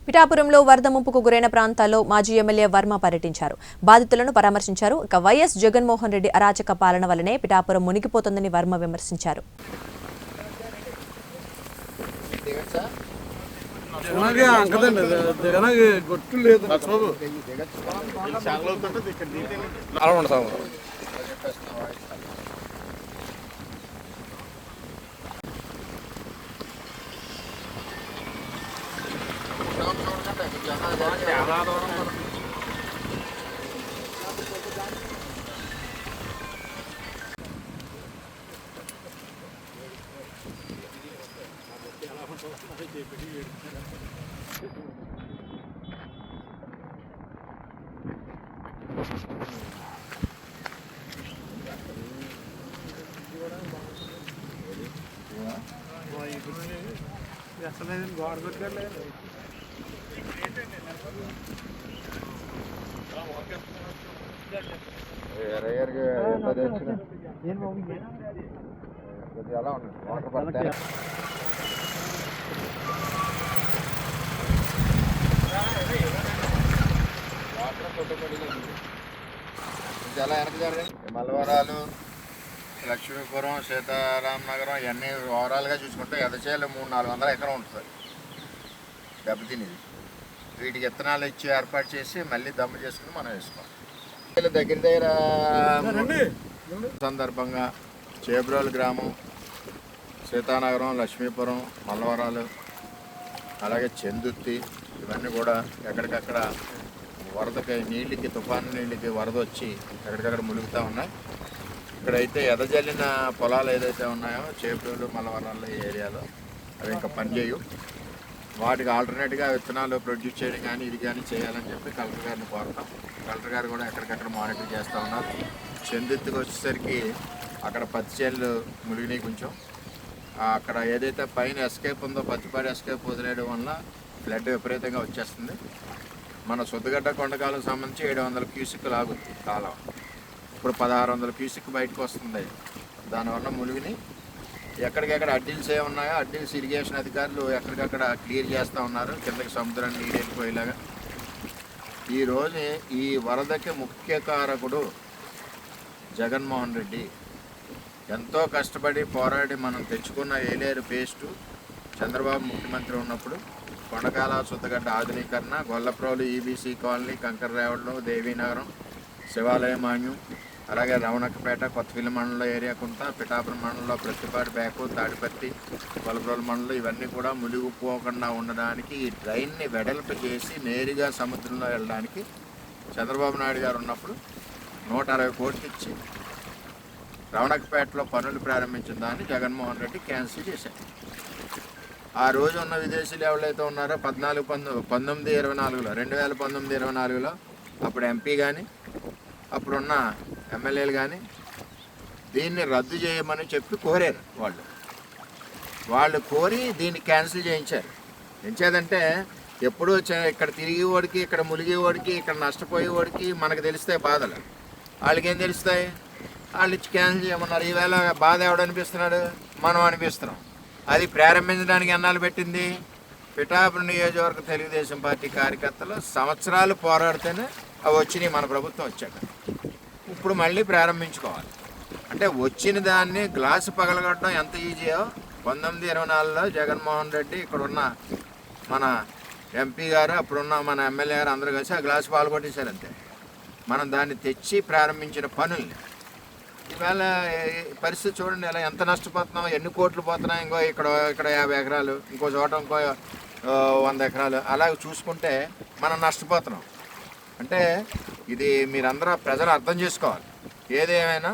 పిఠాపురంలో వరద ముంపుకు గురైన ప్రాంతాల్లో మాజీ ఎమ్మెల్యే వర్మ పర్యటించారు. బాధితులను పరామర్శించారు. వైఎస్ జగన్మోహన్ రెడ్డి అరాచక పాలన వల్లనే పిఠాపురం మునిగిపోతుందని వర్మ విమర్శించారు. చాలా వెనక జరిగింది. మల్లవరాలు, లక్ష్మీపురం, సీతారామనగరం ఇవన్నీ ఓవరాల్గా చూసుకుంటే ఎదచేలు 300-400 ఎకరం ఉంటుంది దెబ్బతినేది. వీటికి విత్తనాలు ఇచ్చి ఏర్పాటు చేసి మళ్ళీ దమ్ము చేసుకుని మనం వేసుకోవాలి. దగ్గర సందర్భంగా చేబ్రోలు గ్రామం, సీతానగరం, లక్ష్మీపురం, మల్లవరాలు, అలాగే చెందుర్తి ఇవన్నీ కూడా ఎక్కడికక్కడ వరదకి నీళ్ళకి, తుఫాను నీళ్ళకి వరద వచ్చి ఎక్కడికక్కడ ములుగుతూ ఉన్నాయి. ఇక్కడైతే ఎదజల్లిన పొలాలు ఏదైతే ఉన్నాయో చేబ్రోలు, మల్లవరాలు ఈ ఏరియాలో అవి ఇంకా పనిచేయవు. వాటికి ఆల్టర్నేట్గా విత్తనాలు ప్రొడ్యూస్ చేయడం కానీ ఇది కానీ చేయాలని చెప్పి కలెక్టర్ గారిని కోరుతాం. కలెక్టర్ గారు కూడా ఎక్కడికక్కడ మానిటర్ చేస్తూ ఉన్నారు. చెందుర్తికి వచ్చేసరికి అక్కడ పత్తి చేనులు మునిగినాయి. కొంచెం అక్కడ ఏదైతే పైన ఎస్కేప్ ఉందో పత్తిపాడి ఎస్కేప్ వదిలేయడం వల్ల ఫ్లడ్ విపరీతంగా వచ్చేస్తుంది. మన సొద్దుగడ్డ కొండకాలకు సంబంధించి 700 క్యూసిక్లు ఆగుతుంది కాలం. ఇప్పుడు 1600 క్యూసిక్ బయటకు వస్తుంది. దానివల్ల మునిగిని ఎక్కడికెక్కడ అడ్డీల్స్ ఏమున్నాయో అడ్డీల్స్ ఇరిగేషన్ అధికారులు ఎక్కడికక్కడ క్లియర్ చేస్తూ ఉన్నారు, కిందకి సముద్రాన్ని నీరు వెళ్ళిపోయేలాగా. ఈరోజు ఈ వరదకి ముఖ్య కారకుడు జగన్మోహన్ రెడ్డి. ఎంతో కష్టపడి పోరాడి మనం తెచ్చుకున్న ఏలేరు పేస్టు చంద్రబాబు ముఖ్యమంత్రి ఉన్నప్పుడు కొండకాల సొద్దుగడ్డ ఆధునీకరణ, గొల్లప్రోలు, ఈబీసీ కాలనీ, కంకర్రేవళ్ళు, దేవీనగరం, శివాలయ మాన్యం, అలాగే రవణక్కపేట, కొత్తపల్లి మండలం ఏరియా కుంట, పిఠాపురం మండలంలో ప్రతిపాడు, బ్యాకు, తాడిపత్తి, గొల్లప్రోలు మండలం ఇవన్నీ కూడా మునిగిపోకుండా ఉండడానికి ఈ డ్రైన్ని వెడల్పు చేసి నేరుగా సముద్రంలో వెళ్ళడానికి చంద్రబాబు నాయుడు గారు ఉన్నప్పుడు 160 కోట్లు ఇచ్చి రవణక్కపేటలో పనులు ప్రారంభించిన దాన్ని జగన్మోహన్ రెడ్డి క్యాన్సిల్ చేశారు. ఆ రోజు ఉన్న విదేశీయులు ఎవరైతే ఉన్నారో 2019-24లో అప్పుడు ఎంపీ కానీ అప్పుడున్న ఎమ్మెల్యేలు కానీ దీన్ని రద్దు చేయమని చెప్పి కోరారు. వాళ్ళు కోరి దీన్ని క్యాన్సిల్ చేయించారు. ఎంచేదంటే ఎప్పుడూ ఇక్కడ తిరిగేవాడికి, ఇక్కడ ములిగేవాడికి, ఇక్కడ నష్టపోయేవాడికి మనకు తెలిస్తే బాధలు, వాళ్ళకి ఏం తెలుస్తాయి? వాళ్ళు ఇచ్చి క్యాన్సిల్ చేయమన్నారు. ఈవేళ బాధ ఎవడు అనిపిస్తున్నాడు? మనం అనిపిస్తున్నాం. అది ప్రారంభించడానికి ఎన్నాళ్ళు పెట్టింది? పిఠాపురం నియోజకవర్గ తెలుగుదేశం పార్టీ కార్యకర్తలు సంవత్సరాలు పోరాడితేనే అవి వచ్చినాయి. మన ప్రభుత్వం వచ్చాక ఇప్పుడు మళ్ళీ ప్రారంభించుకోవాలి. అంటే వచ్చిన దాన్ని గ్లాసు పగలగొట్టడం ఎంత ఈజీయో 1924లో జగన్మోహన్ రెడ్డి ఇక్కడున్న మన ఎంపీ గారు, అప్పుడున్న మన ఎమ్మెల్యే గారు అందరూ కలిసి ఆ గ్లాసు పాల్గొట్టేశారు అంతే. మనం దాన్ని తెచ్చి ప్రారంభించిన పనుల్ని ఈవేళ పరిస్థితి చూడండి, ఎలా ఎంత నష్టపోతున్నాం, ఎన్ని కోట్లు పోతున్నాయి. ఇక్కడ 50 ఎకరాలు, ఇంకో చోట ఇంకో 100 ఎకరాలు, అలాగే చూసుకుంటే మనం నష్టపోతున్నాం. అంటే ఇది మీరందరూ ప్రజలు అర్థం చేసుకోవాలి. ఏదేమైనా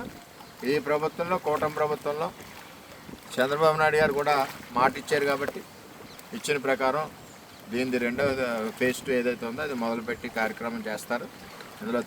ఈ ప్రభుత్వంలో, కూటమి ప్రభుత్వంలో చంద్రబాబు నాయుడు గారు కూడా మాట ఇచ్చారు కాబట్టి ఇచ్చిన ప్రకారం దీనిది 2వ ఫేజ్ 2 ఏదైతే ఉందో అది మొదలుపెట్టి కార్యక్రమం చేస్తారు. ఇందులో